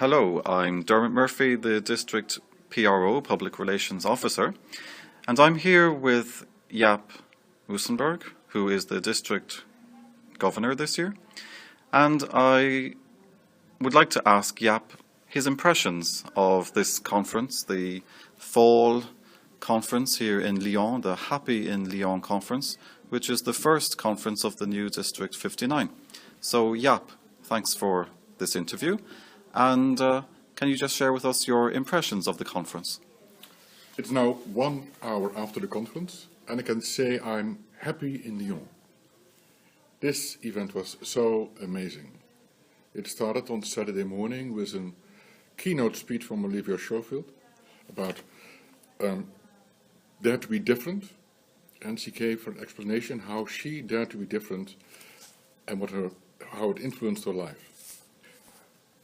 Hello, I'm Dermot Murphy, the District PRO, Public Relations Officer, and I'm here with Jaap Russchenberg, who is the District Governor this year, and I would like to ask Jaap his impressions of this conference, the fall conference here in Lyon, the Happy in Lyon conference, which is the first conference of the new District 59. So Jaap, thanks for this interview, and can you just share with us your impressions of the conference? It's now 1 hour after the conference, and I can say I'm happy in Lyon. This event was so amazing. It started on Saturday morning with a keynote speech from Olivia Schofield about Dare to be Different, and she gave an explanation how she dared to be different and how it influenced her life.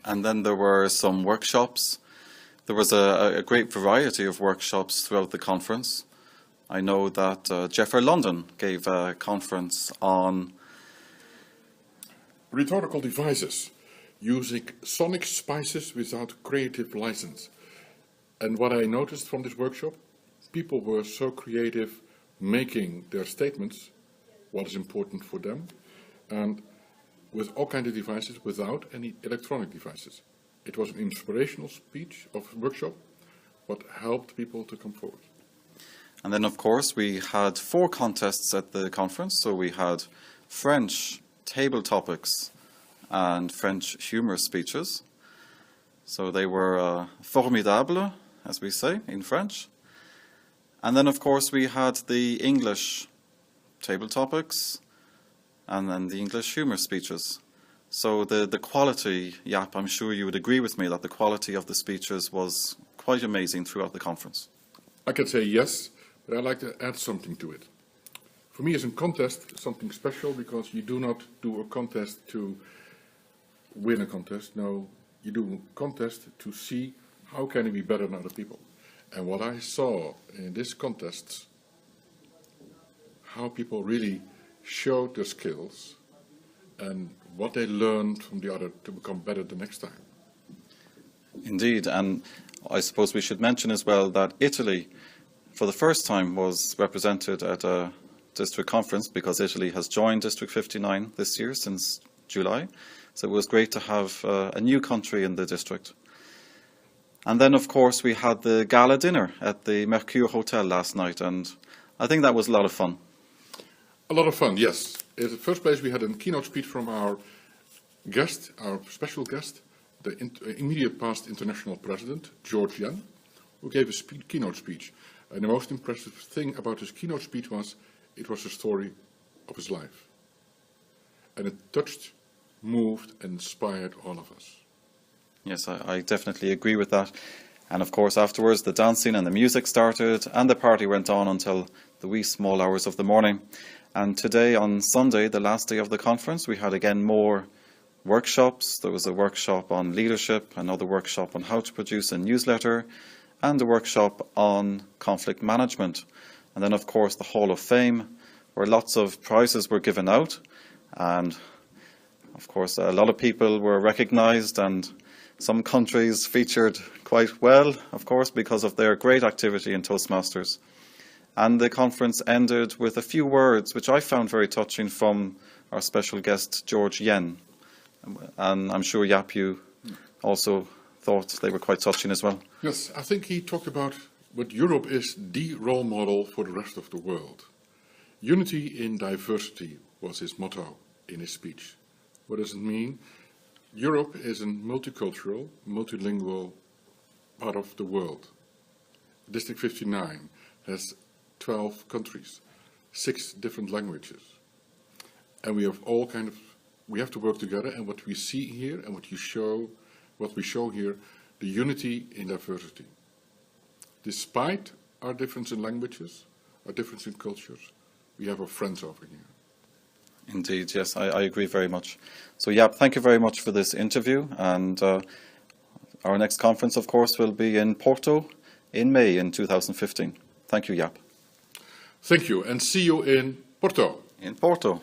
And then there were some workshops. There was a great variety of workshops throughout the conference. I know that Jeffrey London gave a conference on rhetorical devices, using sonic spices without creative license. And what I noticed from this workshop, people were so creative making their statements, what is important for them, and with all kinds of devices without any electronic devices. It was an inspirational speech of workshop, what helped people to come forward. And then of course we had 4 contests at the conference. So we had French table topics and French humor speeches. So they were formidable, as we say in French. And then of course we had the English table topics and then the English humor speeches. So the quality, Jaap, I'm sure you would agree with me that the quality of the speeches was quite amazing throughout the conference. I can say yes, but I'd like to add something to it. For me, as a contest, something special, because you do not do a contest to win a contest. No, you do a contest to see how can you be better than other people. And what I saw in this contest, how people really showed their skills and what they learned from the other to become better the next time. Indeed, and I suppose we should mention as well that Italy, for the first time, was represented at a district conference, because Italy has joined District 59 this year since July. So it was great to have a new country in the district. And then, of course, we had the gala dinner at the Mercure Hotel last night, and I think that was a lot of fun. A lot of fun, yes. In the first place, we had a keynote speech from our guest, our special guest, the immediate past international president, George Yen, who gave a keynote speech. And the most impressive thing about his keynote speech was, it was the story of his life. And it touched, moved, and inspired all of us. Yes, I definitely agree with that. And of course, afterwards, the dancing and the music started, and the party went on until the wee small hours of the morning. And today, on Sunday, the last day of the conference, we had again more workshops. There was a workshop on leadership, another workshop on how to produce a newsletter, and a workshop on conflict management. And then, of course, the Hall of Fame, where lots of prizes were given out. And, of course, a lot of people were recognized, and some countries featured quite well, of course, because of their great activity in Toastmasters. And the conference ended with a few words, which I found very touching, from our special guest, George Yen. And I'm sure, Jaap, you also thought they were quite touching as well. Yes, I think he talked about what Europe is the role model for the rest of the world. Unity in diversity was his motto in his speech. What does it mean? Europe is a multicultural, multilingual part of the world. District 59 has 12 countries, 6 different languages. And we have we have to work together, and what we see here and what we show here, the unity in diversity. Despite our difference in languages, our difference in cultures, we have our friends over here. Indeed, yes, I agree very much. So, Jaap, thank you very much for this interview. And our next conference, of course, will be in Porto in May in 2015. Thank you, Jaap. Thank you, and see you in Porto. In Porto.